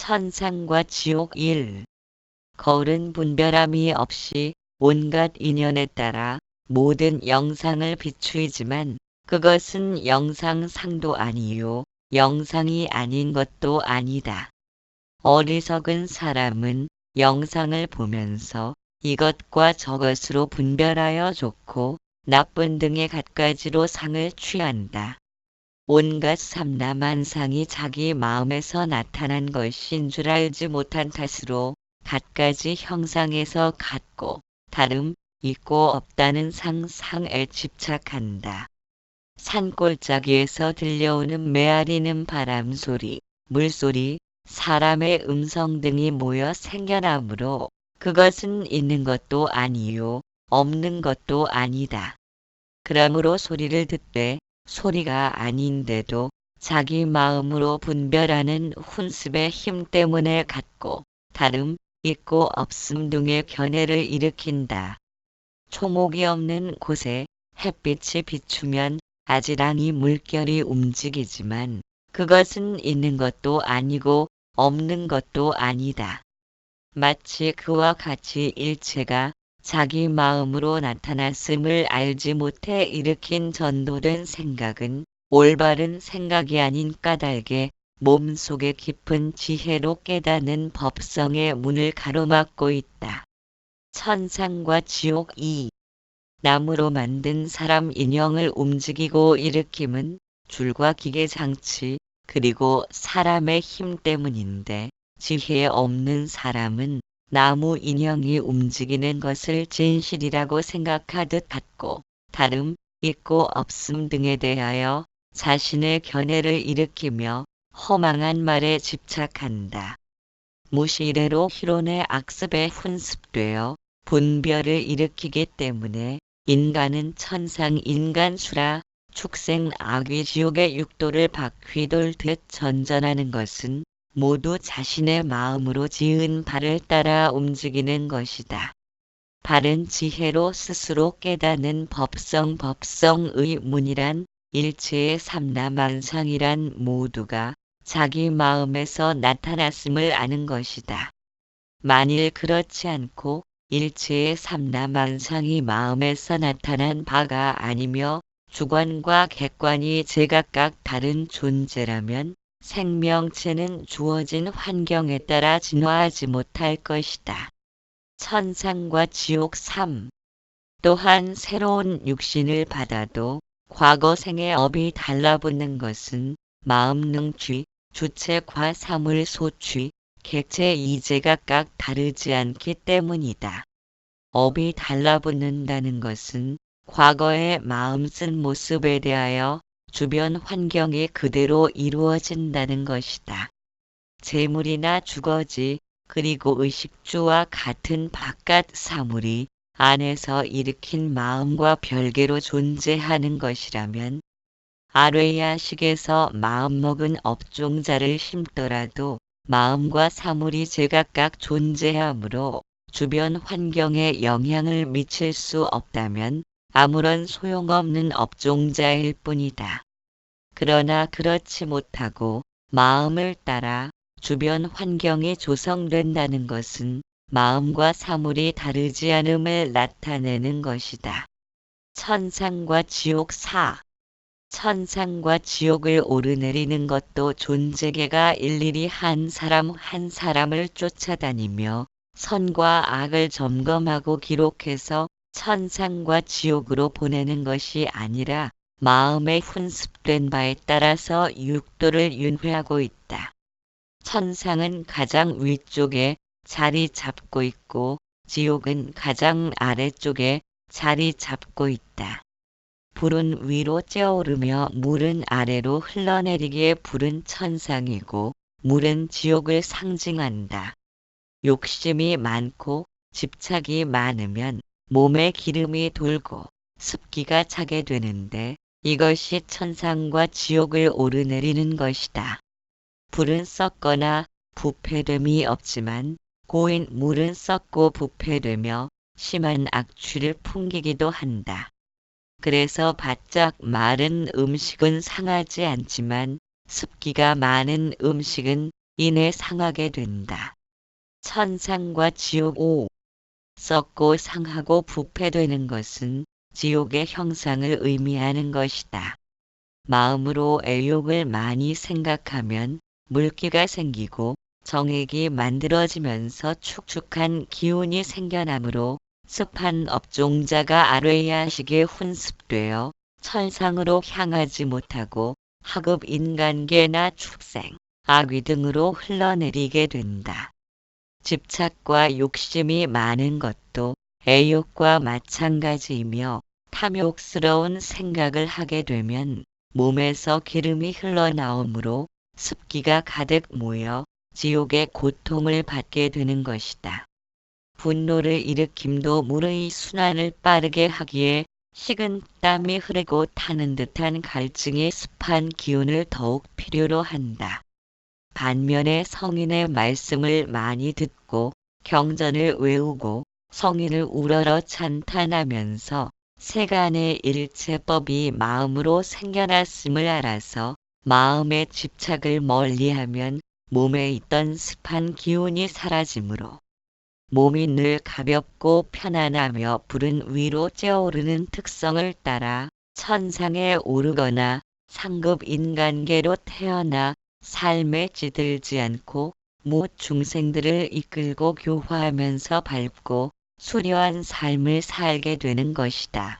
천상과 지옥 1. 거울은 분별함이 없이 온갖 인연에 따라 모든 영상을 비추이지만 그것은 영상상도 아니요 영상이 아닌 것도 아니다. 어리석은 사람은 영상을 보면서 이것과 저것으로 분별하여 좋고 나쁜 등의 갖가지로 상을 취한다. 온갖 삼라만상이 자기 마음에서 나타난 것인 줄 알지 못한 탓으로 갖가지 형상에서 같고 다름 있고 없다는 상상에 집착한다. 산골짜기에서 들려오는 메아리는 바람소리, 물소리, 사람의 음성 등이 모여 생겨나므로 그것은 있는 것도 아니요 없는 것도 아니다. 그러므로 소리를 듣되 소리가 아닌데도 자기 마음으로 분별하는 훈습의 힘 때문에 같고 다름 있고 없음 등의 견해를 일으킨다. 초목이 없는 곳에 햇빛이 비추면 아지랑이 물결이 움직이지만 그것은 있는 것도 아니고 없는 것도 아니다. 마치 그와 같이 일체가 자기 마음으로 나타났음을 알지 못해 일으킨 전도된 생각은 올바른 생각이 아닌 까닭에 몸속의 깊은 지혜로 깨닫는 법성의 문을 가로막고 있다. 천상과 지옥 2. 나무로 만든 사람 인형을 움직이고 일으킴은 줄과 기계 장치 그리고 사람의 힘 때문인데 지혜 없는 사람은 나무 인형이 움직이는 것을 진실이라고 생각하듯 같고 다름 있고 없음 등에 대하여 자신의 견해를 일으키며 허망한 말에 집착한다. 무시래로 희론의 악습에 훈습되어 분별을 일으키기 때문에 인간은 천상 인간수라 축생 악귀 지옥의 육도를 바퀴 돌듯 전전하는 것은 모두 자신의 마음으로 지은 발을 따라 움직이는 것이다. 바른 지혜로 스스로 깨닫는 법성의 문이란 일체의 삼라만상이란 모두가 자기 마음에서 나타났음을 아는 것이다. 만일 그렇지 않고 일체의 삼라만상이 마음에서 나타난 바가 아니며 주관과 객관이 제각각 다른 존재라면 생명체는 주어진 환경에 따라 진화하지 못할 것이다. 천상과 지옥 3. 또한 새로운 육신을 받아도 과거 생의 업이 달라붙는 것은 마음 능취, 주체과 사물 소취, 객체 이제가 각 다르지 않기 때문이다. 업이 달라붙는다는 것은 과거의 마음 쓴 모습에 대하여 주변 환경이 그대로 이루어진다는 것이다. 재물이나 주거지 그리고 의식주와 같은 바깥 사물이 안에서 일으킨 마음과 별개로 존재하는 것이라면 아뢰야식에서 마음먹은 업종자를 심더라도 마음과 사물이 제각각 존재하므로 주변 환경에 영향을 미칠 수 없다면 아무런 소용없는 업종자일 뿐이다. 그러나 그렇지 못하고 마음을 따라 주변 환경이 조성된다는 것은 마음과 사물이 다르지 않음을 나타내는 것이다. 천상과 지옥 4. 천상과 지옥을 오르내리는 것도 존재계가 일일이 한 사람 한 사람을 쫓아다니며 선과 악을 점검하고 기록해서 천상과 지옥으로 보내는 것이 아니라 마음에 훈습된 바에 따라서 육도를 윤회하고 있다. 천상은 가장 위쪽에 자리 잡고 있고 지옥은 가장 아래쪽에 자리 잡고 있다. 불은 위로 쬐오르며 물은 아래로 흘러내리기에 불은 천상이고 물은 지옥을 상징한다. 욕심이 많고 집착이 많으면 몸에 기름이 돌고 습기가 차게 되는데 이것이 천상과 지옥을 오르내리는 것이다. 불은 썩거나 부패됨이 없지만 고인 물은 썩고 부패되며 심한 악취를 풍기기도 한다. 그래서 바짝 마른 음식은 상하지 않지만 습기가 많은 음식은 인해 상하게 된다. 천상과 지옥 5. 썩고 상하고 부패되는 것은 지옥의 형상을 의미하는 것이다. 마음으로 애욕을 많이 생각하면 물기가 생기고 정액이 만들어지면서 축축한 기운이 생겨나므로 습한 업종자가 아뢰야식에 훈습되어 천상으로 향하지 못하고 하급 인간계나 축생, 악귀 등으로 흘러내리게 된다. 집착과 욕심이 많은 것도 애욕과 마찬가지이며 탐욕스러운 생각을 하게 되면 몸에서 기름이 흘러나오므로 습기가 가득 모여 지옥의 고통을 받게 되는 것이다. 분노를 일으킴도 물의 순환을 빠르게 하기에 식은 땀이 흐르고 타는 듯한 갈증의 습한 기운을 더욱 필요로 한다. 반면에 성인의 말씀을 많이 듣고 경전을 외우고 성인을 우러러 찬탄하면서 세간의 일체법이 마음으로 생겨났음을 알아서 마음의 집착을 멀리하면 몸에 있던 습한 기운이 사라지므로 몸이 늘 가볍고 편안하며 불은 위로 쬐어오르는 특성을 따라 천상에 오르거나 상급 인간계로 태어나 삶에 찌들지 않고 모 중생들을 이끌고 교화하면서 밝고 수려한 삶을 살게 되는 것이다.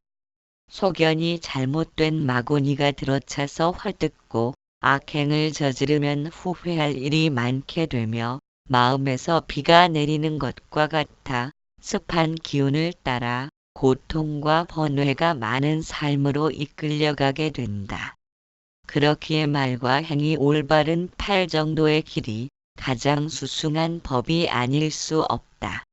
소견이 잘못된 마구니가 들어차서 헐뜯고 악행을 저지르면 후회할 일이 많게 되며 마음에서 비가 내리는 것과 같아 습한 기운을 따라 고통과 번뇌가 많은 삶으로 이끌려가게 된다. 그렇기에 말과 행이 올바른 팔 정도의 길이 가장 수승한 법이 아닐 수 없다.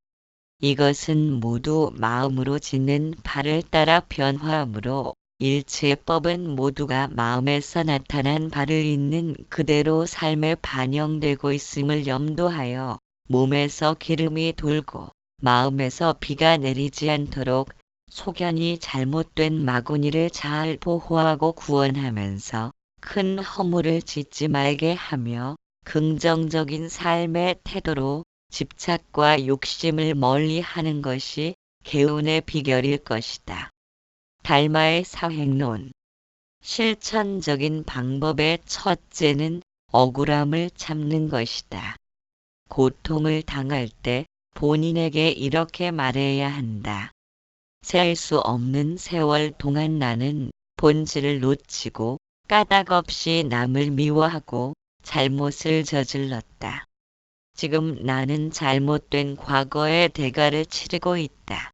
이것은 모두 마음으로 짓는 바를 따라 변화하므로 일체법은 모두가 마음에서 나타난 바를 있는 그대로 삶에 반영되고 있음을 염두하여 몸에서 기름이 돌고 마음에서 비가 내리지 않도록 소견이 잘못된 마구니를 잘 보호하고 구원하면서 큰 허물을 짓지 말게 하며 긍정적인 삶의 태도로 집착과 욕심을 멀리하는 것이 개운의 비결일 것이다. 달마의 사행론. 실천적인 방법의 첫째는 억울함을 참는 것이다. 고통을 당할 때 본인에게 이렇게 말해야 한다. 셀 수 없는 세월 동안 나는 본질을 놓치고 까닭 없이 남을 미워하고 잘못을 저질렀다. 지금 나는 잘못된 과거의 대가를 치르고 있다.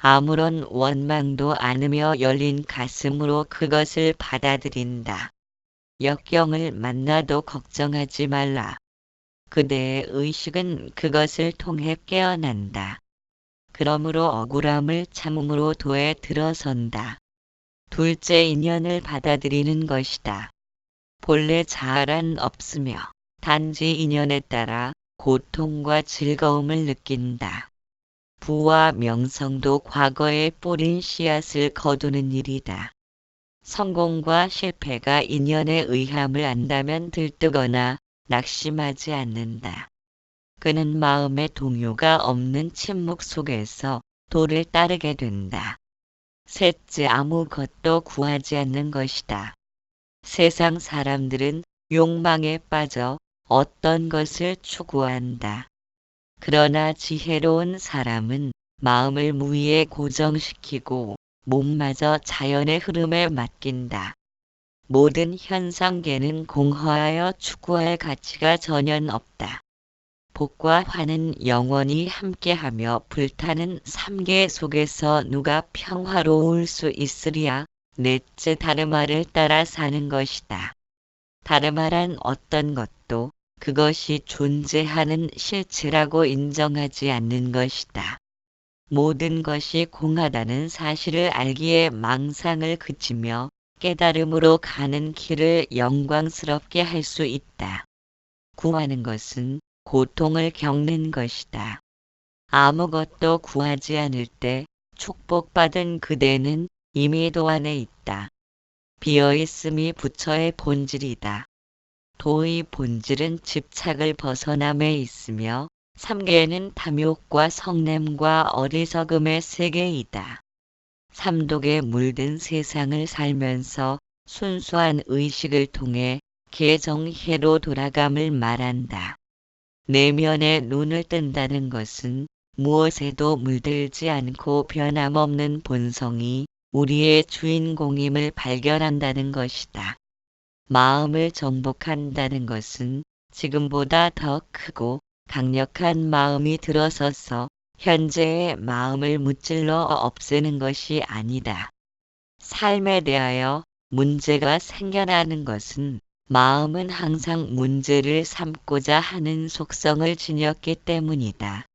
아무런 원망도 않으며 열린 가슴으로 그것을 받아들인다. 역경을 만나도 걱정하지 말라. 그대의 의식은 그것을 통해 깨어난다. 그러므로 억울함을 참음으로 도에 들어선다. 둘째 인연을 받아들이는 것이다. 본래 자아란 없으며 단지 인연에 따라 고통과 즐거움을 느낀다. 부와 명성도 과거에 뿌린 씨앗을 거두는 일이다. 성공과 실패가 인연의 의함을 안다면 들뜨거나 낙심하지 않는다. 그는 마음의 동요가 없는 침묵 속에서 도를 따르게 된다. 셋째, 아무것도 구하지 않는 것이다. 세상 사람들은 욕망에 빠져 어떤 것을 추구한다. 그러나 지혜로운 사람은 마음을 무위에 고정시키고 몸마저 자연의 흐름에 맡긴다. 모든 현상계는 공허하여 추구할 가치가 전혀 없다. 복과 화는 영원히 함께하며 불타는 삼계 속에서 누가 평화로울 수 있으랴. 넷째, 다르마를 따라 사는 것이다. 다르마란 어떤 것도 그것이 존재하는 실체라고 인정하지 않는 것이다. 모든 것이 공하다는 사실을 알기에 망상을 그치며 깨달음으로 가는 길을 영광스럽게 할 수 있다. 구하는 것은 고통을 겪는 것이다. 아무것도 구하지 않을 때 축복받은 그대는 이미 도안에 있다. 비어있음이 부처의 본질이다. 도의 본질은 집착을 벗어남에 있으며 삼계는 탐욕과 성냄과 어리석음의 세계이다. 삼독에 물든 세상을 살면서 순수한 의식을 통해 개정해로 돌아감을 말한다. 내면의 눈을 뜬다는 것은 무엇에도 물들지 않고 변함없는 본성이 우리의 주인공임을 발견한다는 것이다. 마음을 정복한다는 것은 지금보다 더 크고 강력한 마음이 들어서서 현재의 마음을 무찔러 없애는 것이 아니다. 삶에 대하여 문제가 생겨나는 것은 마음은 항상 문제를 삼고자 하는 속성을 지녔기 때문이다.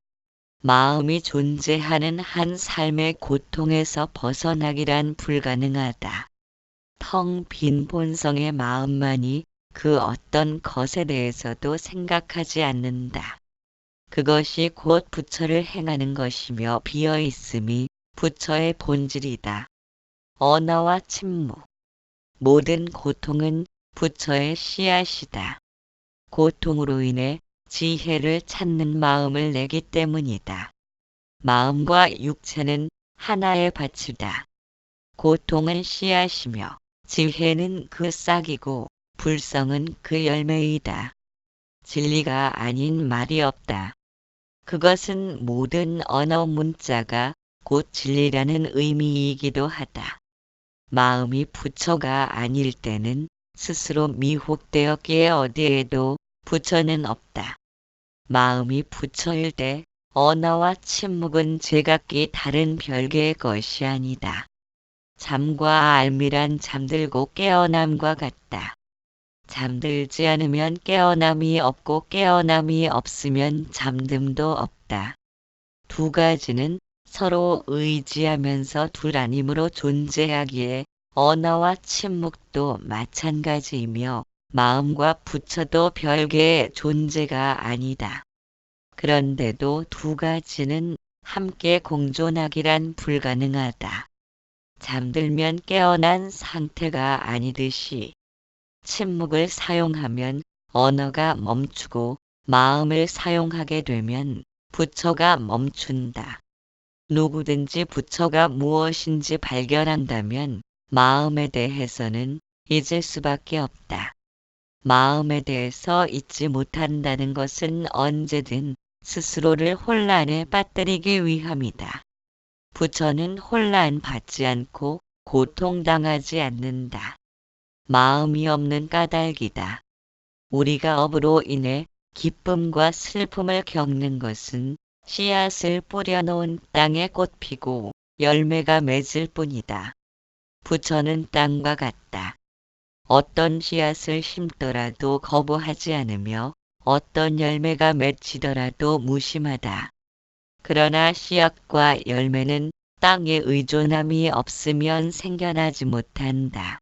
마음이 존재하는 한 삶의 고통에서 벗어나기란 불가능하다. 텅 빈 본성의 마음만이 그 어떤 것에 대해서도 생각하지 않는다. 그것이 곧 부처를 행하는 것이며 비어있음이 부처의 본질이다. 언어와 침묵. 모든 고통은 부처의 씨앗이다. 고통으로 인해 지혜를 찾는 마음을 내기 때문이다. 마음과 육체는 하나의 밭이다. 고통은 씨앗이며 지혜는 그 싹이고 불성은 그 열매이다. 진리가 아닌 말이 없다. 그것은 모든 언어 문자가 곧 진리라는 의미이기도 하다. 마음이 부처가 아닐 때는 스스로 미혹되었기에 어디에도 부처는 없다. 마음이 부처일 때 언어와 침묵은 제각기 다른 별개의 것이 아니다. 잠과 알미란 잠들고 깨어남과 같다. 잠들지 않으면 깨어남이 없고 깨어남이 없으면 잠듦도 없다. 두 가지는 서로 의지하면서 둘 아님으로 존재하기에 언어와 침묵도 마찬가지이며 마음과 부처도 별개의 존재가 아니다. 그런데도 두 가지는 함께 공존하기란 불가능하다. 잠들면 깨어난 상태가 아니듯이 침묵을 사용하면 언어가 멈추고 마음을 사용하게 되면 부처가 멈춘다. 누구든지 부처가 무엇인지 발견한다면 마음에 대해서는 잊을 수밖에 없다. 마음에 대해서 잊지 못한다는 것은 언제든 스스로를 혼란에 빠뜨리기 위함이다. 부처는 혼란받지 않고 고통당하지 않는다. 마음이 없는 까닭이다. 우리가 업으로 인해 기쁨과 슬픔을 겪는 것은 씨앗을 뿌려놓은 땅에 꽃 피고 열매가 맺을 뿐이다. 부처는 땅과 같다. 어떤 씨앗을 심더라도 거부하지 않으며 어떤 열매가 맺히더라도 무심하다. 그러나 씨앗과 열매는 땅에 의존함이 없으면 생겨나지 못한다.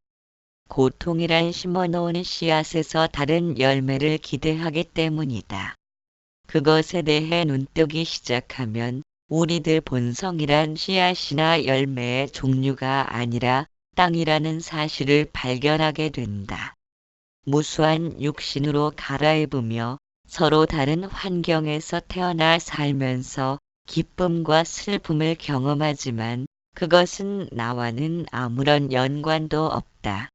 고통이란 심어놓은 씨앗에서 다른 열매를 기대하기 때문이다. 그것에 대해 눈뜨기 시작하면 우리들 본성이란 씨앗이나 열매의 종류가 아니라 땅이라는 사실을 발견하게 된다. 무수한 육신으로 갈아입으며 서로 다른 환경에서 태어나 살면서 기쁨과 슬픔을 경험하지만 그것은 나와는 아무런 연관도 없다.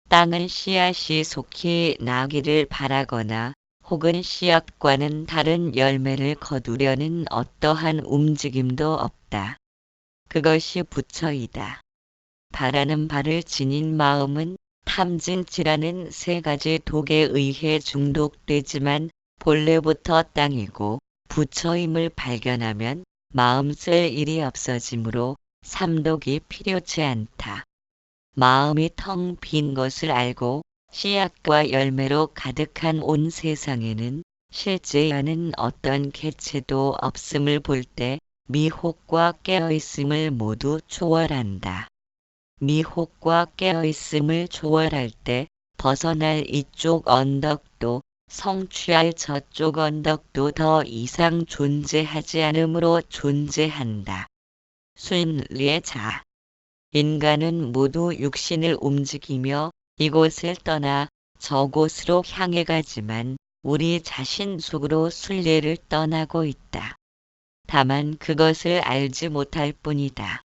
땅은 씨앗이 속히 나기를 바라거나 혹은 씨앗과는 다른 열매를 거두려는 어떠한 움직임도 없다. 그것이 부처이다. 바라는 바를 지닌 마음은 탐진치라는 세 가지 독에 의해 중독되지만 본래부터 땅이고 부처임을 발견하면 마음 쓸 일이 없어지므로 삼독이 필요치 않다. 마음이 텅 빈 것을 알고 씨앗과 열매로 가득한 온 세상에는 실제하는 어떤 개체도 없음을 볼 때 미혹과 깨어있음을 모두 초월한다. 미혹과 깨어있음을 초월할 때 벗어날 이쪽 언덕도 성취할 저쪽 언덕도 더 이상 존재하지 않으므로 존재한다. 순리의 자. 인간은 모두 육신을 움직이며 이곳을 떠나 저곳으로 향해 가지만 우리 자신 속으로 순례를 떠나고 있다. 다만 그것을 알지 못할 뿐이다.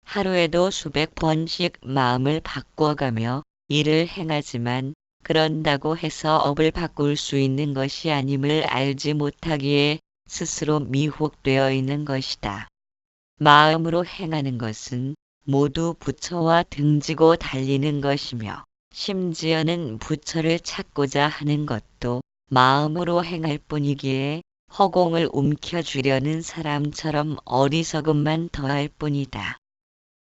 하루에도 수백 번씩 마음을 바꿔가며 일을 행하지만 그런다고 해서 업을 바꿀 수 있는 것이 아님을 알지 못하기에 스스로 미혹되어 있는 것이다. 마음으로 행하는 것은 모두 부처와 등지고 달리는 것이며 심지어는 부처를 찾고자 하는 것도 마음으로 행할 뿐이기에 허공을 움켜쥐려는 사람처럼 어리석음만 더할 뿐이다.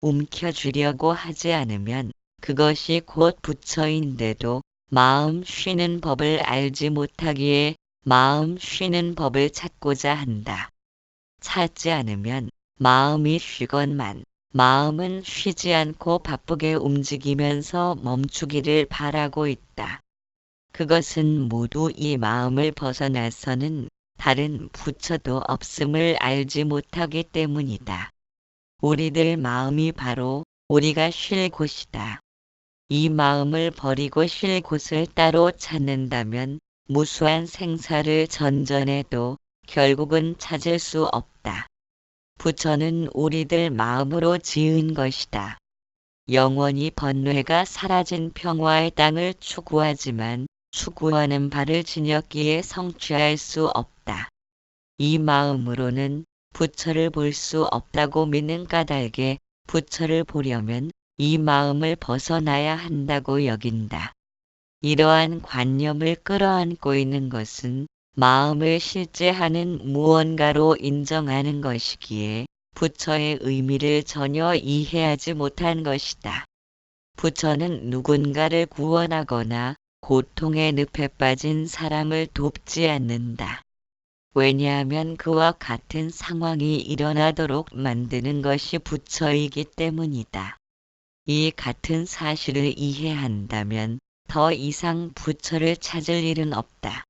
움켜쥐려고 하지 않으면 그것이 곧 부처인데도 마음 쉬는 법을 알지 못하기에 마음 쉬는 법을 찾고자 한다. 찾지 않으면 마음이 쉬건만 마음은 쉬지 않고 바쁘게 움직이면서 멈추기를 바라고 있다. 그것은 모두 이 마음을 벗어나서는 다른 부처도 없음을 알지 못하기 때문이다. 우리들 마음이 바로 우리가 쉴 곳이다. 이 마음을 버리고 쉴 곳을 따로 찾는다면 무수한 생사를 전전해도 결국은 찾을 수 없다. 부처는 우리들 마음으로 지은 것이다. 영원히 번뇌가 사라진 평화의 땅을 추구하지만 추구하는 바를 지녔기에 성취할 수 없다. 이 마음으로는 부처를 볼 수 없다고 믿는 까닭에 부처를 보려면 이 마음을 벗어나야 한다고 여긴다. 이러한 관념을 끌어안고 있는 것은 마음을 실제하는 무언가로 인정하는 것이기에 부처의 의미를 전혀 이해하지 못한 것이다. 부처는 누군가를 구원하거나 고통의 늪에 빠진 사람을 돕지 않는다. 왜냐하면 그와 같은 상황이 일어나도록 만드는 것이 부처이기 때문이다. 이 같은 사실을 이해한다면 더 이상 부처를 찾을 일은 없다.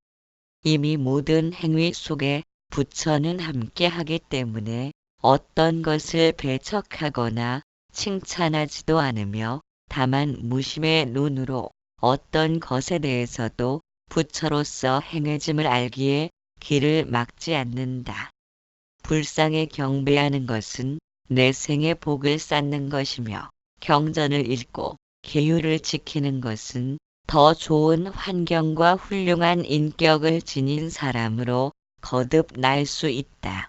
이미 모든 행위 속에 부처는 함께하기 때문에 어떤 것을 배척하거나 칭찬하지도 않으며 다만 무심의 눈으로 어떤 것에 대해서도 부처로서 행해짐을 알기에 길을 막지 않는다. 불상에 경배하는 것은 내 생의 복을 쌓는 것이며 경전을 읽고 계율을 지키는 것은 더 좋은 환경과 훌륭한 인격을 지닌 사람으로 거듭날 수 있다.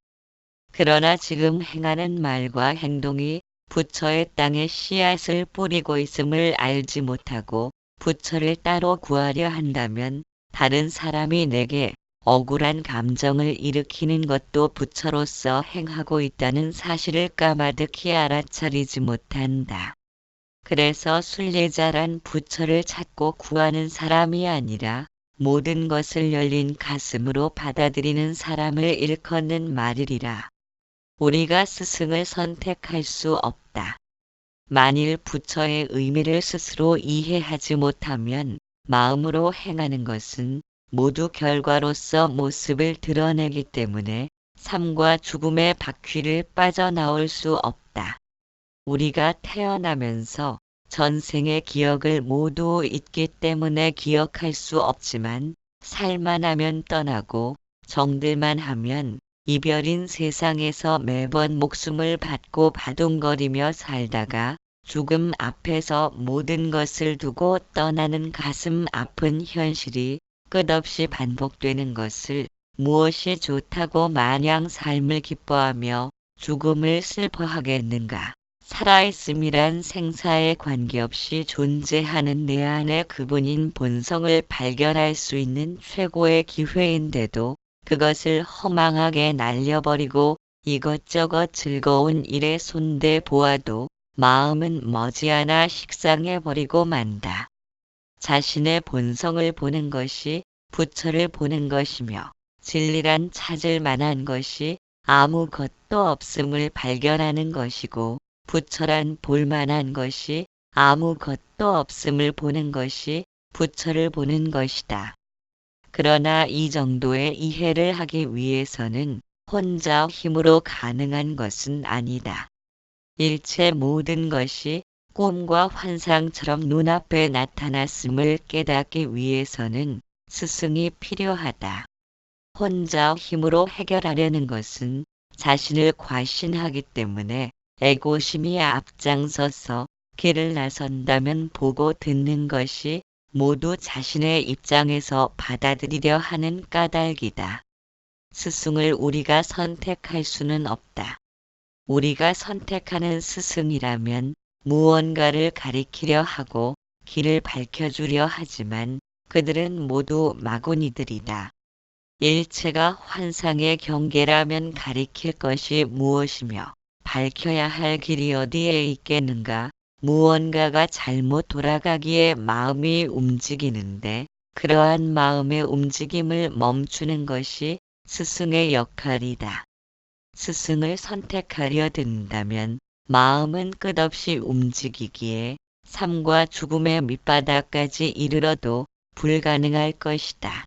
그러나 지금 행하는 말과 행동이 부처의 땅에 씨앗을 뿌리고 있음을 알지 못하고 부처를 따로 구하려 한다면 다른 사람이 내게 억울한 감정을 일으키는 것도 부처로서 행하고 있다는 사실을 까마득히 알아차리지 못한다. 그래서 순례자란 부처를 찾고 구하는 사람이 아니라 모든 것을 열린 가슴으로 받아들이는 사람을 일컫는 말이리라. 우리가 스승을 선택할 수 없다. 만일 부처의 의미를 스스로 이해하지 못하면 마음으로 행하는 것은 모두 결과로서 모습을 드러내기 때문에 삶과 죽음의 바퀴를 빠져나올 수 없다. 우리가 태어나면서 전생의 기억을 모두 잊기 때문에 기억할 수 없지만 살만 하면 떠나고 정들만 하면 이별인 세상에서 매번 목숨을 받고 바둥거리며 살다가 죽음 앞에서 모든 것을 두고 떠나는 가슴 아픈 현실이 끝없이 반복되는 것을 무엇이 좋다고 마냥 삶을 기뻐하며 죽음을 슬퍼하겠는가. 살아있음이란 생사에 관계없이 존재하는 내 안의 그분인 본성을 발견할 수 있는 최고의 기회인데도 그것을 허망하게 날려버리고 이것저것 즐거운 일에 손대 보아도 마음은 머지않아 식상해버리고 만다. 자신의 본성을 보는 것이 부처를 보는 것이며 진리란 찾을 만한 것이 아무것도 없음을 발견하는 것이고 부처란 볼 만한 것이 아무것도 없음을 보는 것이 부처를 보는 것이다. 그러나 이 정도의 이해를 하기 위해서는 혼자 힘으로 가능한 것은 아니다. 일체 모든 것이 꿈과 환상처럼 눈앞에 나타났음을 깨닫기 위해서는 스승이 필요하다. 혼자 힘으로 해결하려는 것은 자신을 과신하기 때문에 애고심이 앞장서서 길을 나선다면 보고 듣는 것이 모두 자신의 입장에서 받아들이려 하는 까닭이다. 스승을 우리가 선택할 수는 없다. 우리가 선택하는 스승이라면 무언가를 가리키려 하고 길을 밝혀주려 하지만 그들은 모두 마구니들이다. 일체가 환상의 경계라면 가리킬 것이 무엇이며 밝혀야 할 길이 어디에 있겠는가. 무언가가 잘못 돌아가기에 마음이 움직이는데 그러한 마음의 움직임을 멈추는 것이 스승의 역할이다. 스승을 선택하려 든다면 마음은 끝없이 움직이기에 삶과 죽음의 밑바닥까지 이르러도 불가능할 것이다.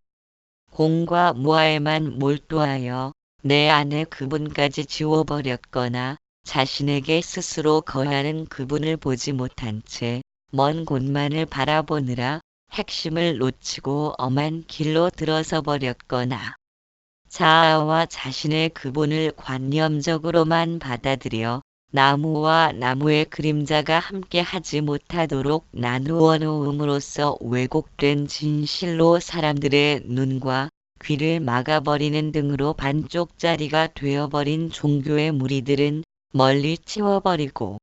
공과 무아에만 몰두하여 내 안에 그분까지 지워버렸거나 자신에게 스스로 거하는 그분을 보지 못한 채 먼 곳만을 바라보느라 핵심을 놓치고 엄한 길로 들어서 버렸거나 자아와 자신의 그분을 관념적으로만 받아들여 나무와 나무의 그림자가 함께 하지 못하도록 나누어 놓음으로써 왜곡된 진실로 사람들의 눈과 귀를 막아버리는 등으로 반쪽짜리가 되어버린 종교의 무리들은 멀리 치워버리고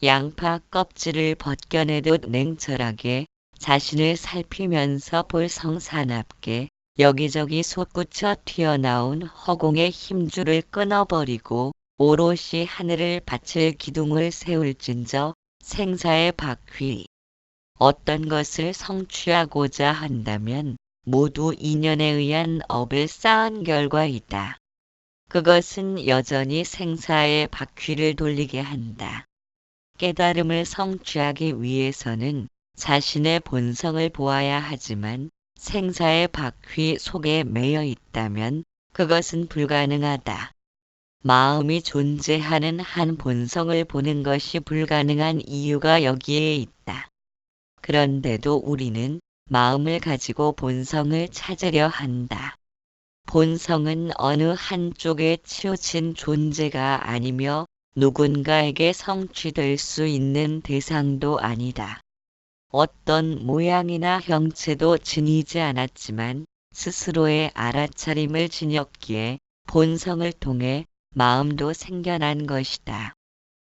양파 껍질을 벗겨내듯 냉철하게 자신을 살피면서 볼성사납게 여기저기 솟구쳐 튀어나온 허공의 힘줄을 끊어버리고 오롯이 하늘을 바칠 기둥을 세울진저 생사의 바퀴. 어떤 것을 성취하고자 한다면 모두 인연에 의한 업을 쌓은 결과이다. 그것은 여전히 생사의 바퀴를 돌리게 한다. 깨달음을 성취하기 위해서는 자신의 본성을 보아야 하지만 생사의 바퀴 속에 매여 있다면 그것은 불가능하다. 마음이 존재하는 한 본성을 보는 것이 불가능한 이유가 여기에 있다. 그런데도 우리는 마음을 가지고 본성을 찾으려 한다. 본성은 어느 한쪽에 치우친 존재가 아니며 누군가에게 성취될 수 있는 대상도 아니다. 어떤 모양이나 형체도 지니지 않았지만 스스로의 알아차림을 지녔기에 본성을 통해 마음도 생겨난 것이다.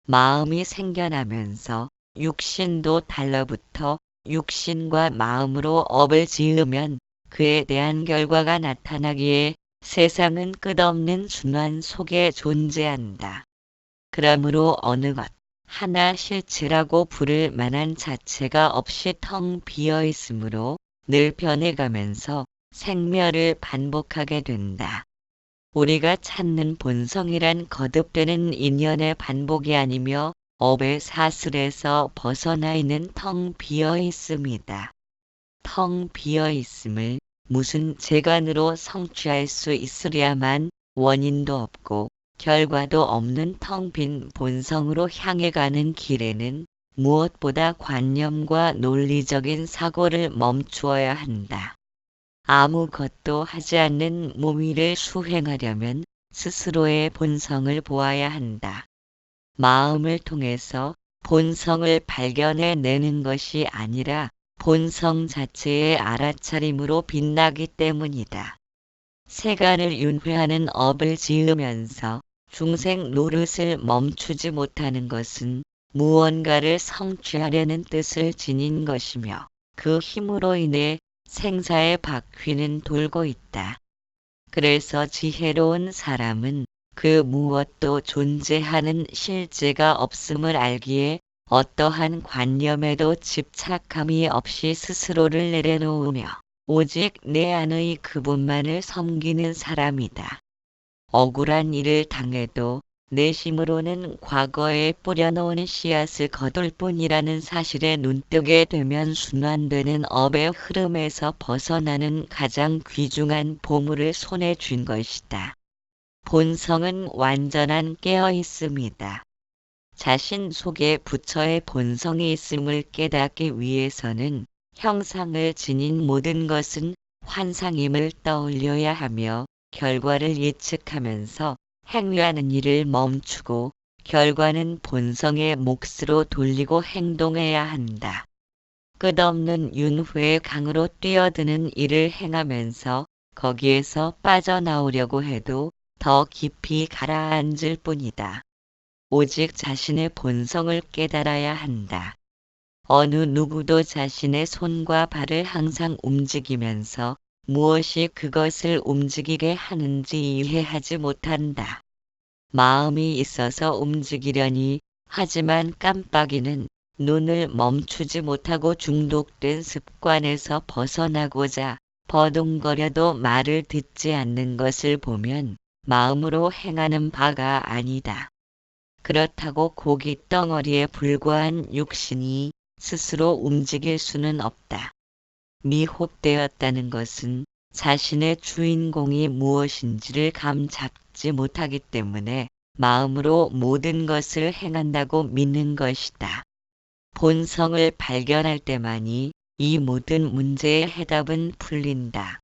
마음이 생겨나면서 육신도 달라붙어 육신과 마음으로 업을 지으면 그에 대한 결과가 나타나기에 세상은 끝없는 순환 속에 존재한다. 그러므로 어느 것 하나 실체라고 부를 만한 자체가 없이 텅 비어 있으므로 늘 변해가면서 생멸을 반복하게 된다. 우리가 찾는 본성이란 거듭되는 인연의 반복이 아니며 업의 사슬에서 벗어나 있는 텅 비어 있음이다. 텅 비어 있음을 무슨 재간으로 성취할 수 있으랴만 원인도 없고 결과도 없는 텅 빈 본성으로 향해 가는 길에는 무엇보다 관념과 논리적인 사고를 멈추어야 한다. 아무것도 하지 않는 무위를 수행하려면 스스로의 본성을 보아야 한다. 마음을 통해서 본성을 발견해내는 것이 아니라 본성 자체의 알아차림으로 빛나기 때문이다. 세간을 윤회하는 업을 지으면서 중생 노릇을 멈추지 못하는 것은 무언가를 성취하려는 뜻을 지닌 것이며 그 힘으로 인해 생사의 바퀴는 돌고 있다. 그래서 지혜로운 사람은 그 무엇도 존재하는 실제가 없음을 알기에 어떠한 관념에도 집착함이 없이 스스로를 내려놓으며 오직 내 안의 그분만을 섬기는 사람이다. 억울한 일을 당해도 내심으로는 과거에 뿌려놓은 씨앗을 거둘 뿐이라는 사실에 눈뜨게 되면 순환되는 업의 흐름에서 벗어나는 가장 귀중한 보물을 손에 쥔 것이다. 본성은 완전한 깨어있음이다. 자신 속에 부처의 본성이 있음을 깨닫기 위해서는 형상을 지닌 모든 것은 환상임을 떠올려야 하며 결과를 예측하면서 행위하는 일을 멈추고 결과는 본성의 몫으로 돌리고 행동해야 한다. 끝없는 윤회의 강으로 뛰어드는 일을 행하면서 거기에서 빠져나오려고 해도 더 깊이 가라앉을 뿐이다. 오직 자신의 본성을 깨달아야 한다. 어느 누구도 자신의 손과 발을 항상 움직이면서 무엇이 그것을 움직이게 하는지 이해하지 못한다. 마음이 있어서 움직이려니 하지만 깜빡이는 눈을 멈추지 못하고 중독된 습관에서 벗어나고자 버둥거려도 말을 듣지 않는 것을 보면 마음으로 행하는 바가 아니다. 그렇다고 고기 덩어리에 불과한 육신이 스스로 움직일 수는 없다. 미혹되었다는 것은 자신의 주인공이 무엇인지를 감 잡지 못하기 때문에 마음으로 모든 것을 행한다고 믿는 것이다. 본성을 발견할 때만이 이 모든 문제의 해답은 풀린다.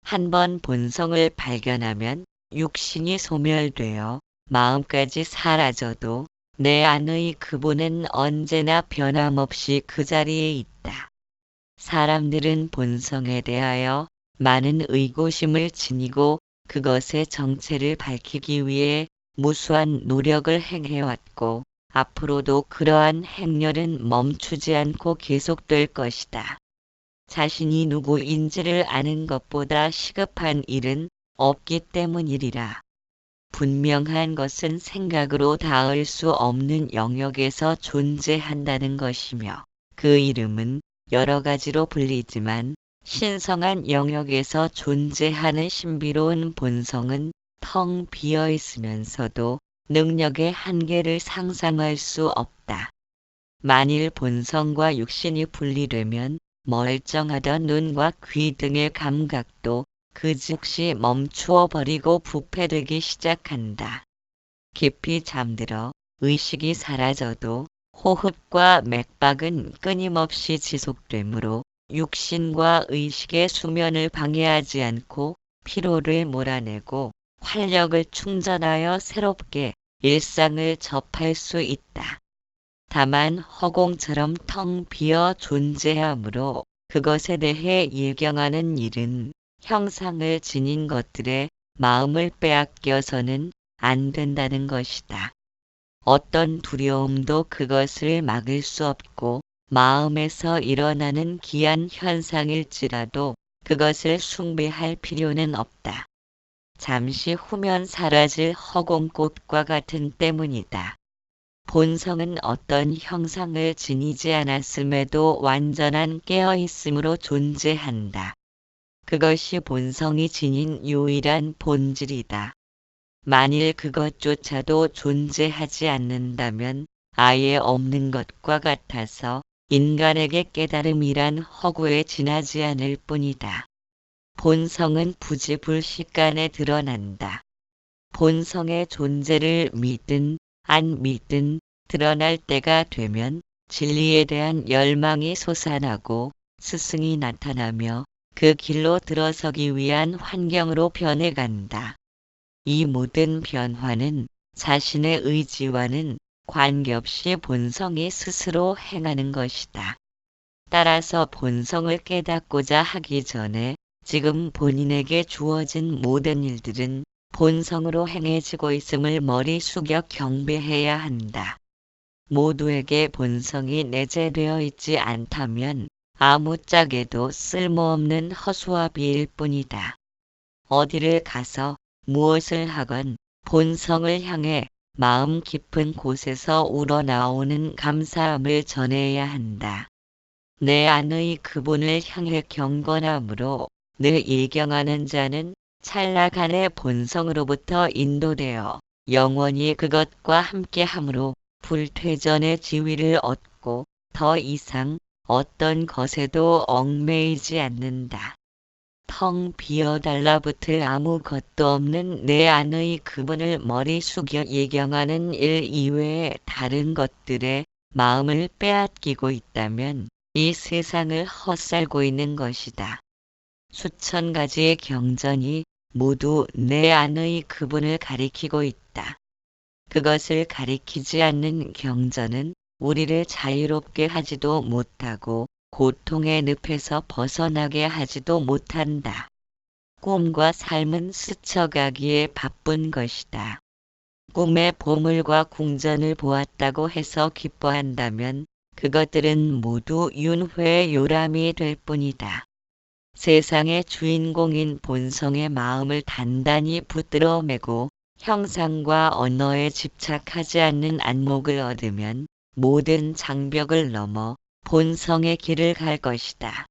한번 본성을 발견하면 육신이 소멸되어 마음까지 사라져도 내 안의 그분은 언제나 변함없이 그 자리에 있다. 사람들은 본성에 대하여 많은 의구심을 지니고 그것의 정체를 밝히기 위해 무수한 노력을 행해왔고 앞으로도 그러한 행렬은 멈추지 않고 계속될 것이다. 자신이 누구인지를 아는 것보다 시급한 일은 없기 때문이리라. 분명한 것은 생각으로 닿을 수 없는 영역에서 존재한다는 것이며 그 이름은 여러 가지로 불리지만 신성한 영역에서 존재하는 신비로운 본성은 텅 비어 있으면서도 능력의 한계를 상상할 수 없다. 만일 본성과 육신이 분리되면 멀쩡하던 눈과 귀 등의 감각도 그 즉시 멈추어 버리고 부패되기 시작한다. 깊이 잠들어 의식이 사라져도 호흡과 맥박은 끊임없이 지속되므로 육신과 의식의 수면을 방해하지 않고 피로를 몰아내고 활력을 충전하여 새롭게 일상을 접할 수 있다. 다만 허공처럼 텅 비어 존재하므로 그것에 대해 예경하는 일은 형상을 지닌 것들에 마음을 빼앗겨서는 안 된다는 것이다. 어떤 두려움도 그것을 막을 수 없고 마음에서 일어나는 기이한 현상일지라도 그것을 숭배할 필요는 없다. 잠시 후면 사라질 허공꽃과 같은 때문이다. 본성은 어떤 형상을 지니지 않았음에도 완전한 깨어있음으로 존재한다. 그것이 본성이 지닌 유일한 본질이다. 만일 그것조차도 존재하지 않는다면 아예 없는 것과 같아서 인간에게 깨달음이란 허구에 지나지 않을 뿐이다. 본성은 부지불식간에 드러난다. 본성의 존재를 믿든 안 믿든 드러날 때가 되면 진리에 대한 열망이 솟아나고 스승이 나타나며 그 길로 들어서기 위한 환경으로 변해간다. 이 모든 변화는 자신의 의지와는 관계없이 본성이 스스로 행하는 것이다. 따라서 본성을 깨닫고자 하기 전에 지금 본인에게 주어진 모든 일들은 본성으로 행해지고 있음을 머리 숙여 경배해야 한다. 모두에게 본성이 내재되어 있지 않다면 아무짝에도 쓸모없는 허수아비일 뿐이다. 어디를 가서 무엇을 하건 본성을 향해 마음 깊은 곳에서 우러나오는 감사함을 전해야 한다. 내 안의 그분을 향해 경건함으로 늘 예경하는 자는 찰나간의 본성으로부터 인도되어 영원히 그것과 함께함으로 불퇴전의 지위를 얻고 더 이상 어떤 것에도 얽매이지 않는다. 텅 비어 달라붙을 아무것도 없는 내 안의 그분을 머리 숙여 예경하는 일 이외에 다른 것들에 마음을 빼앗기고 있다면 이 세상을 헛살고 있는 것이다. 수천 가지의 경전이 모두 내 안의 그분을 가리키고 있다. 그것을 가리키지 않는 경전은 우리를 자유롭게 하지도 못하고 고통의 늪에서 벗어나게 하지도 못한다. 꿈과 삶은 스쳐가기에 바쁜 것이다. 꿈의 보물과 궁전을 보았다고 해서 기뻐한다면 그것들은 모두 윤회의 요람이 될 뿐이다. 세상의 주인공인 본성의 마음을 단단히 붙들어 매고 형상과 언어에 집착하지 않는 안목을 얻으면 모든 장벽을 넘어 본성의 길을 갈 것이다.